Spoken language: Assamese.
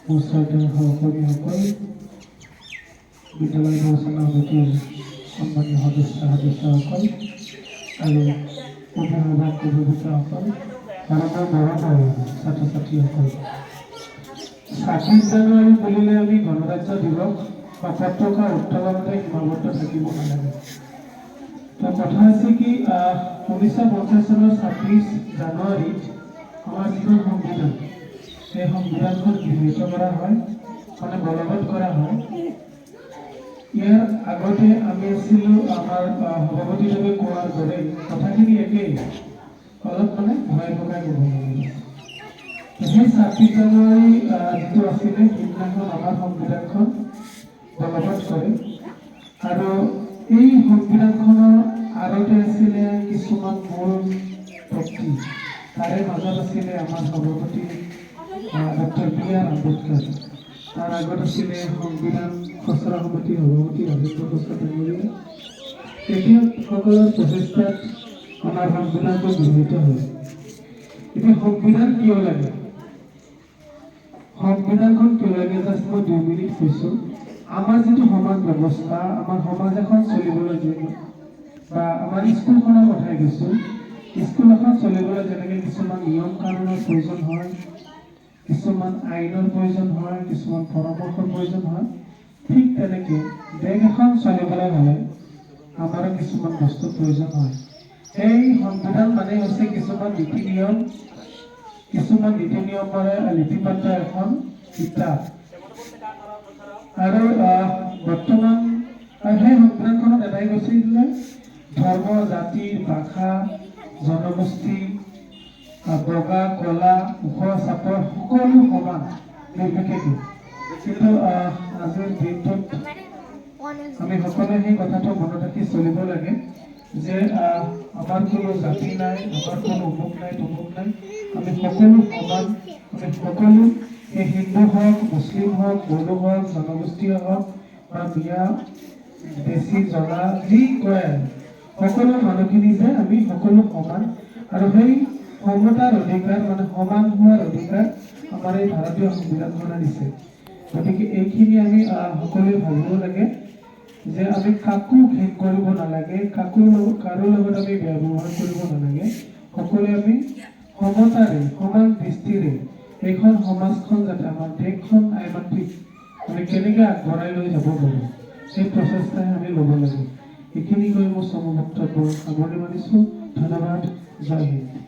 শ্ৰদ্ধেয় সহকৰ্মীসকল, বিদ্যালয় পৰিচালনা সমিতিৰ সন্মানীয় সদস্যসকল আৰু অভিভাৱক অভিভাৱিকাসকল আৰু মোৰ মৰমৰ ছাত্ৰ ছাত্ৰীসকল, ২৬ জানুৱাৰী বুলিলে আমি গণৰাজ্য দিৱস বা পতাকা উত্তোলনতে সীমাবদ্ধ থাকিব নালাগে। তো কথা হৈছে কি, 1950 চনৰ ২৬ জানুৱাৰীত আমাৰ যিখন সংবিধান, সেই সংবিধানখন গৃহীত কৰা হয়, মানে বলবৎ কৰা হয়। ইয়াৰ আগতে আমি আছিলোঁ আমাৰ সভাপতিদেৱে কোৱাৰ দৰে কথাখিনি একেই, অলপ মানে ভয় ভগাই ক'ব লাগিব। সেই ২৬ জানুৱাৰী যিটো আছিলে, সেইদিনাখন আমাৰ সংবিধানখন বলবৎ কৰে আৰু এই সংবিধানখনৰ আঁৰতে আছিলে কিছুমান মূল ব্যক্তি। তাৰে মাজত আছিলে আমাৰ সভাপতি ডক্টৰ বি.আৰ. আম্বেদকাৰ। তাৰ আগত আছিলে সংবিধান খচৰা সমিতিৰ সভাপতি ৰাজেন্দ্ৰ প্ৰসাদ ডাঙৰীয়া। তেখেতসকলৰ প্ৰচেষ্টাত আমাৰ সংবিধানটো গৃহীত হয়। এতিয়া সংবিধান কিয় লাগে? সংবিধানখন কিয় লাগে? জাষ্ট মই ২ মিনিট কৈছোঁ। আমাৰ যিটো সমাজ ব্যৱস্থা, আমাৰ সমাজ এখন চলিবলৈ বা আমাৰ স্কুলখনৰ কথাই কৈছোঁ, স্কুল এখন চলিবলৈ যেনেকৈ কিছুমান নিয়ম কানুনৰ প্ৰয়োজন হয়, কিছুমান আইনৰ প্ৰয়োজন হয়, কিছুমান পৰামৰ্শৰ প্ৰয়োজন হয়, ঠিক তেনেকৈ দেশ এখন চলিবলৈ হ'লে আমাৰো কিছুমান বস্তুৰ প্ৰয়োজন হয়। সেই সংবিধান মানে হৈছে কিছুমান নীতি নিয়মেৰে লিপিবদ্ধ এখন কিতাপ। আৰু বৰ্তমান সেই সংবিধানখনত এটাই কৈছিল যে ধৰ্ম, জাতি, ভাষা, জনগোষ্ঠী, বগা, কলা, ওখ চাপৰ সকলো সমান নিৰ্বিশেষে। কিন্তু আজিৰ দিনটোত আমি সকলোৱে সেই কথাটো মনত ৰাখি চলিব লাগে যে আমাৰ কোনো জাতি নাই, আমাৰ কোনো অমুক নাই, তমুক নাই, আমি সকলো সমান। আমি সকলো এই হিন্দু হওক, মুছলিম হওক, বড়ো হওক, জনগোষ্ঠীয় হওক বা মিয়া, দেশী, জনা যি কয়, সকলো মানুহখিনি যে আমি সকলো সমান। আৰু সেই সমতাৰ অধিকাৰ, মানে সমান হোৱাৰ অধিকাৰ আমাৰ এই ভাৰতীয় সংবিধানখনে দিছে। গতিকে এইখিনি আমি সকলোৱে ভাবিব লাগে যে আমি কাকো ঘৃণ কৰিব নালাগে, কাৰো লগত আমি ব্যৱহাৰ কৰিব নালাগে। সকলোৱে আমি সমতাৰে, সমান দৃষ্টিৰে এইখন সমাজখন, যাতে আমাৰ দেশখন আমি কেনেকৈ আগবঢ়াই লৈ যাব পাৰোঁ, সেই প্ৰচেষ্টাই আমি ল'ব লাগে। এইখিনি কৈ মোৰ চমু বক্তব্য সামৰণি মাৰিছোঁ। ধন্যবাদ। জয় হিন্দ।